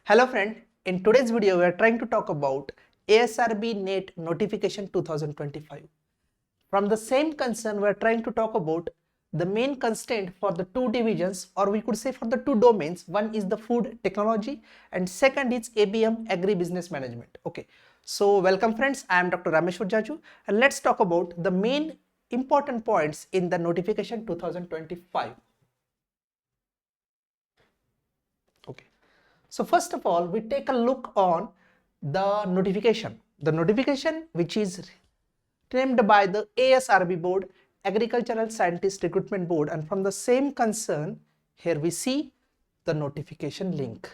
Hello friend, in today's video we are trying to talk about ASRB NET notification 2025. From the same concern we are trying to talk about the main constraint for the two divisions, or we could say for the two domains. One is the food technology and second is ABM agribusiness management. Okay, so welcome friends, I am Dr. Rameshwar and let's talk about the main important points in the notification 2025. Okay. So first of all, we take a look on the notification. The notification which is named by the ASRB board, Agricultural Scientist Recruitment Board, and from the same concern, here we see the notification link.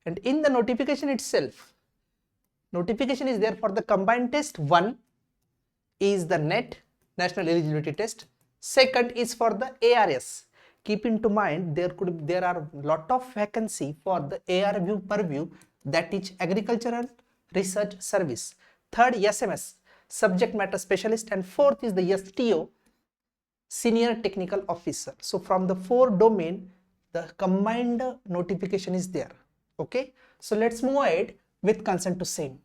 And in the notification itself, notification is there for the combined test. One is the NET, National Eligibility Test. Second is for the ARS. Keep into mind there are lot of vacancy for the ARV purview, that is Agricultural Research Service. Third, SMS, Subject Matter Specialist, and fourth is the STO, Senior Technical Officer. So from the four domain, the combined notification is there. Okay, so let's move ahead with consent to same.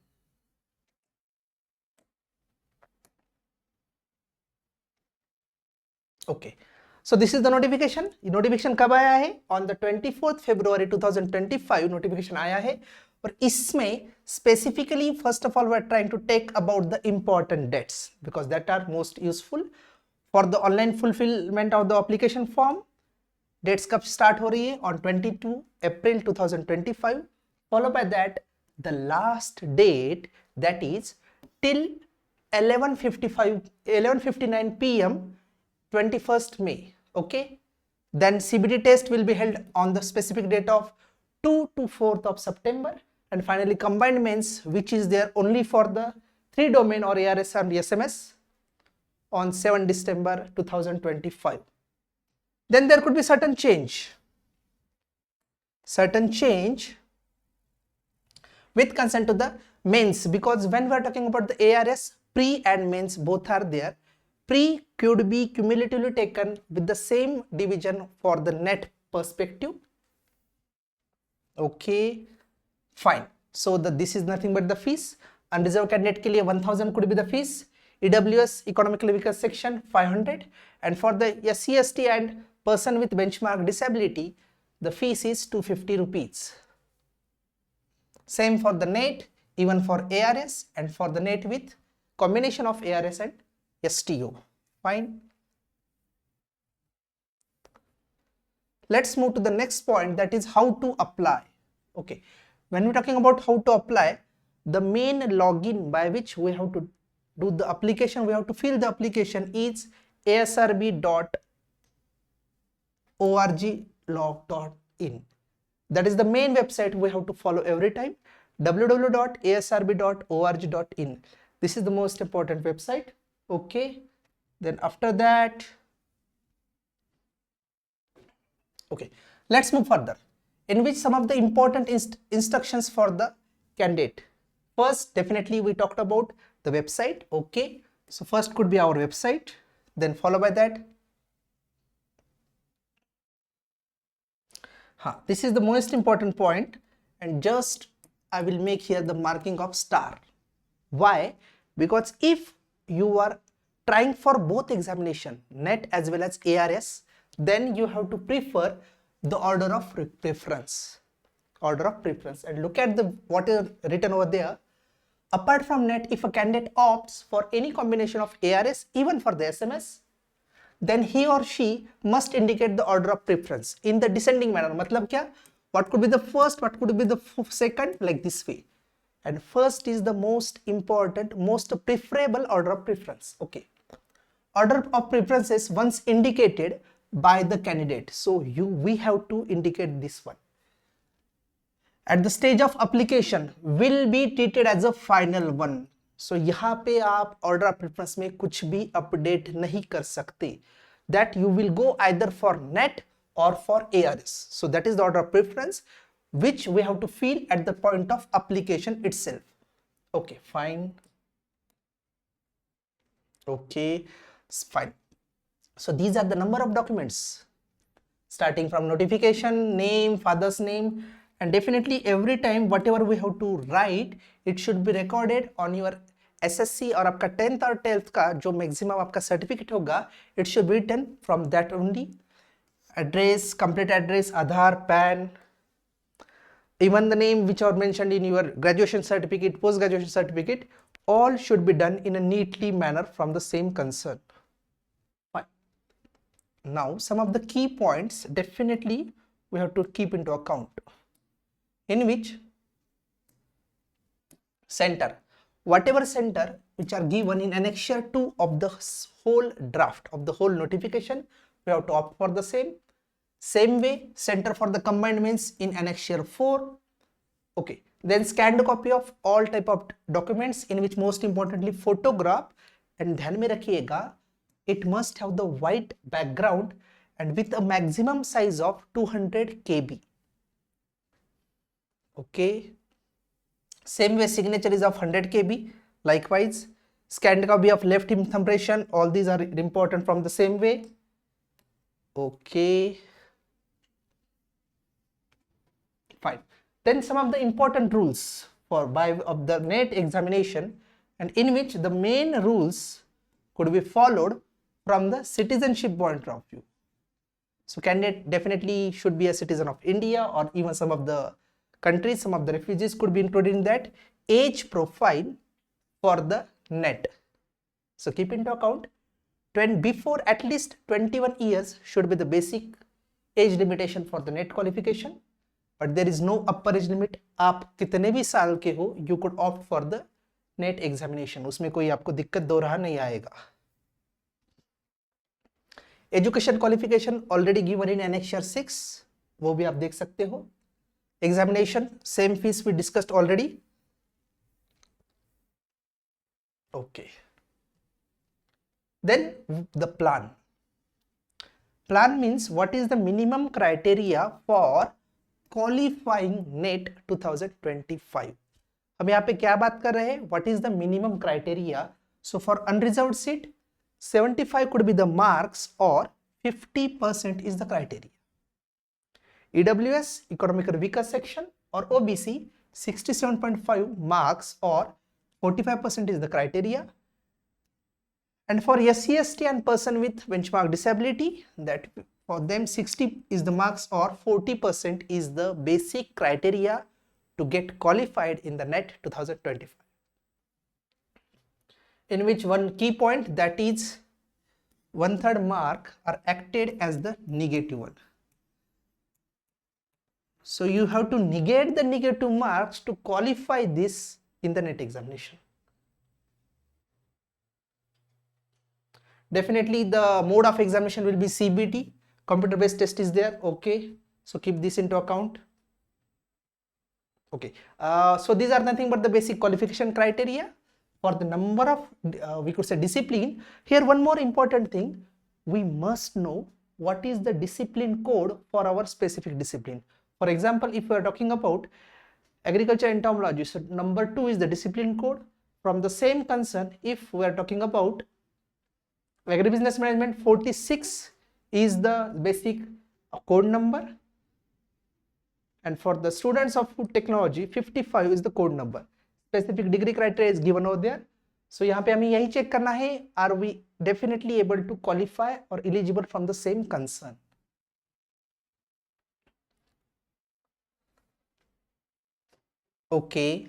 Okay, so this is the notification. Notification कब आया है? On the 24th February 2025 notification आया है और इसमें specifically first of all we are trying to take about the important dates because that are most useful for the online fulfillment of the application form. Dates कब start हो रही है? On 22 April 2025, followed by that the last date, that is till 11:59 PM 21st May. Okay, then CBT test will be held on the specific date of 2 to 4th of September, and finally combined mains, which is there only for the 3 domain or ARS and SMS, on 7 December 2025. Then there could be certain change with consent to the mains, because when we are talking about the ARS, pre and mains both are there. Pre could be cumulatively taken with the same division for the net perspective. Okay, fine. So this is nothing but the fees. Unreserved candidate के लिए 1000 could be the fees. EWS, economically weaker section, 500, and for the SC, ST and person with benchmark disability, the fees is 250 rupees. Same for the NET, even for ARS, and for the NET with combination of ARS and STO. Fine. Let's move to the next point, that is how to apply. Okay, when we're talking about how to apply, the main login by which we have to do the application, we have to fill the application is asrb.org/log.in. That is the main website we have to follow every time, www.asrb.org.in. This is the most important website. Okay, then after that, okay, let's move further, in which some of the important instructions for the candidate. First, definitely we talked about the website. Okay, so first could be our website, then followed by that, this is the most important point, and just I will make here the marking of star. Why? Because if you are trying for both examination, NET as well as ARS, then you have to prefer the order of preference. And look at what is written over there. Apart from NET, if a candidate opts for any combination of ARS, even for the SMS, then he or she must indicate the order of preference in the descending manner. Matlab kya? What could be the first, what could be the second, like this way. And first is the most important, most preferable order of preference. Okay, order of preference is once indicated by the candidate, so we have to indicate this one. At the stage of application will be treated as a final one. So यहाँ पे आप order of preference में कुछ भी update नहीं कर सकते. That you will go either for NET or for ARS. So that is the order of preference which we have to fill at the point of application itself. Okay, fine. Okay, fine. So these are the number of documents starting from notification, name, father's name, and definitely every time whatever we have to write, it should be recorded on your SSC और आपका 10th और 12th का जो maximum आपका certificate होगा, it should be written from that only. Address, complete address, Aadhaar, PAN, even the name which are mentioned in your graduation certificate, post graduation certificate, all should be done in a neatly manner from the same concern. Fine. Now some of the key points definitely we have to keep into account, in which center, whatever center which are given in annexure 2 of the whole draft of the whole notification, we have to opt for the same way center for the combined means in annexure 4. Okay, then scanned copy of all type of documents, in which most importantly photograph, and ध्यान में रखिएगा it must have the white background and with a maximum size of 200 KB. Okay, same way signature is of 100 KB. Likewise, scanned copy of left impression, all these are important from the same way. Okay, fine. Then some of the important rules for of the NET examination, and in which the main rules could be followed from the citizenship point of view. So candidate definitely should be a citizen of India, or even some of the countries, some of the refugees could be included in that. Age profile for the NET. So keep into account, before at least 21 years should be the basic age limitation for the NET qualification, but there is no upper age limit. आप कितने भी साल के हो, you could opt for the NET examination, उसमें कोई आपको दिक्कत दो रहा नहीं आएगा. Education qualification already given in annexure 6, वो भी आप देख सकते हो. Examination, same fees we discussed already. Okay. Then the plan. Plan means what is the minimum criteria for qualifying NET 2025. हम यहाँ पे क्या बात कर रहे हैं? What is the minimum criteria? So for unreserved seat, 75 could be the marks or 50% is the criteria. EWS, economically weaker section, or OBC, 67.5 marks or 45% is the criteria. And for SC, ST and person with benchmark disability, that for them 60 is the marks or 40% is the basic criteria to get qualified in the NET 2025. In which one key point, that is 1/3 mark are acted as the negative one. So you have to negate the negative marks to qualify this in the NET examination. Definitely the mode of examination will be CBT, computer based test is there. Okay, so keep this into account. Okay, so these are nothing but the basic qualification criteria for the number of we could say discipline. Here one more important thing, we must know what is the discipline code for our specific discipline. For example, if we are talking about agriculture entomology, so number 2 is the discipline code. From the same concern, if we are talking about agribusiness management, 46 is the basic code number, and for the students of food technology, 55 is the code number. Specific degree criteria is given over there. So यहाँ पे हमें यही check करना है, are we definitely able to qualify or eligible from the same concern. Okay,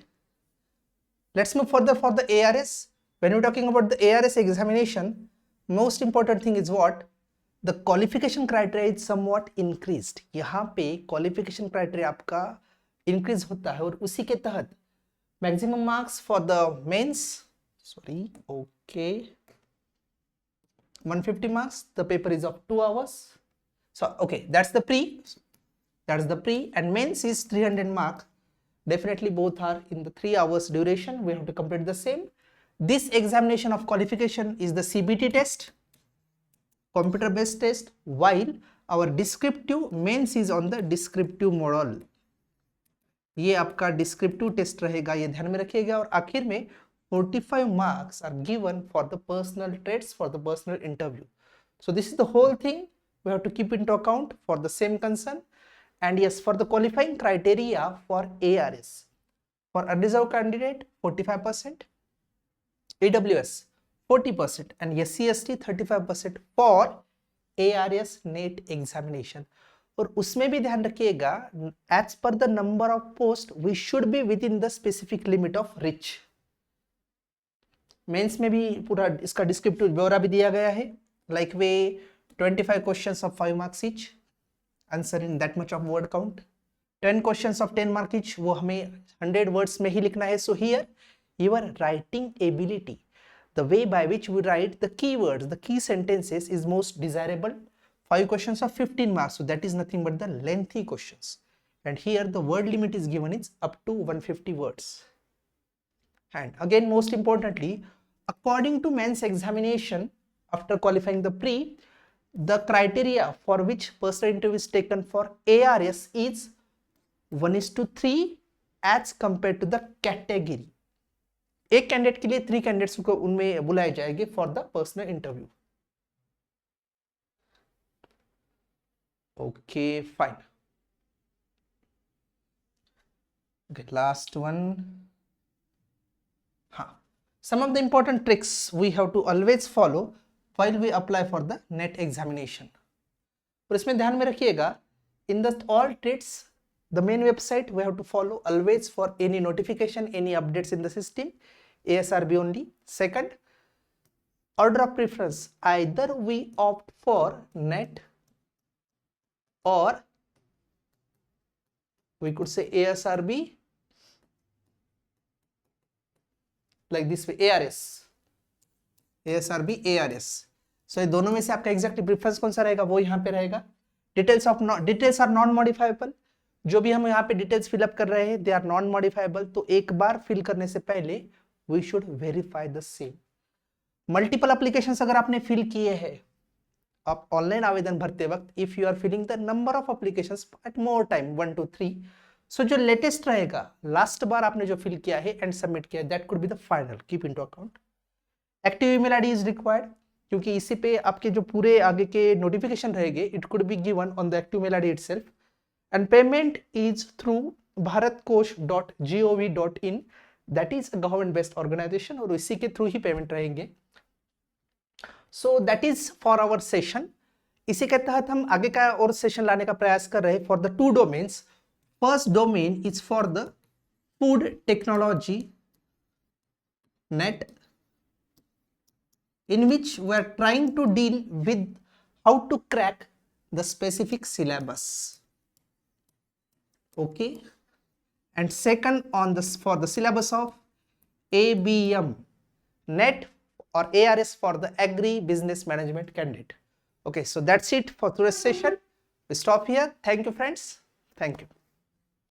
let's move further for the ARS. When we're talking about the ARS examination, most important thing is what? The qualification criteria is somewhat increased. यहाँ पे qualification criteria आपका increase होता है, और उसी के तहत maximum marks for the mains, sorry, okay, 150 marks. The paper is of 2 hours. So okay, that's the pre, and mains is 300 marks. Definitely both are in the 3 hours duration. We have to complete the same. This examination of qualification is the CBT test, computer based test, while our descriptive mains is on the descriptive model. ये आपका descriptive test रहेगा, ये ध्यान में रखिएगा. और आखिर में 45 marks are given for the personal traits, for the personal interview. So this is the whole thing we have to keep into account for the same concern. And yes, for the qualifying criteria for ARS, for unreserved candidate 45%, AWS 40%, and SC/ST 35% for ARS NET examination. और उसमें भी ध्यान रखिएगा, as per the number of post we should be within the specific limit of reach. Mains में भी पूरा इसका descriptive ब्यौरा भी दिया गया है, like way 25 questions of 5 marks each, answer in that much of word count. 10 questions of 10 mark each, वो हमें 100 वर्ड्स में ही लिखना है. So here your writing ability, the way by which we write the keywords, the key sentences is most desirable. 5 questions of 15 marks, so that is nothing but the lengthy questions. And here the word limit is given, it's up to 150 words. And again, most importantly, according to men's examination, after qualifying the pre, the criteria for which personal interview is taken for ARS is 1:3 as compared to the category. एक candidate के लिए 3 candidates को उनमें बुलाए जाएंगे for the personal interview. Okay fine. Okay, last one. हाँ, some of the important tricks we have to always follow while we apply for the NET examination. और इसमें ध्यान में रखिएगा, in the all tricks the main website we have to follow always for any notification, any updates in the system, ASRB only. Second, order of preference, either we opt for net or we could say ASRB, like this way, ASRB, ARS. So ये दोनों में से आपका exact preference कौन सा रहेगा, वो यहाँ पे रहेगा. Details are non modifiable. जो भी हम यहाँ पे डिटेल्स फिलअप कर रहे हैं, दे आर नॉन मॉडिफाइबल. तो एक बार फिल करने से पहले we should verify the same. Multiple applications अगर आपने फिल किए हैं, आप ऑनलाइन आवेदन भरते वक्त, if you are filling the number of applications at more time 1 to 3, so जो लेटेस्ट रहेगा, लास्ट बार आपने जो फिल किया है एंड सबमिट किया, that could be the final. Keep into account. Active email ID is required, क्योंकि इसी पे आपके जो पूरे आगे के नोटिफिकेशन रहेंगे, it could be given on the active email ID itself. And payment is through bharatkosh.gov.in, that is a government based organization, और इसी के थ्रू ही पेमेंट रहेंगे. So that is for our session. इसी के तहत हम आगे का और सेशन लाने का प्रयास कर रहे हैं for the 2 domains. First domain is for the food technology net, in which we are trying to deal with how to crack the specific syllabus. Okay, and second on this for the syllabus of ABM net or ARS for the agri business management candidate. Okay, so that's it for today's session. We stop here. Thank you friends. Thank you.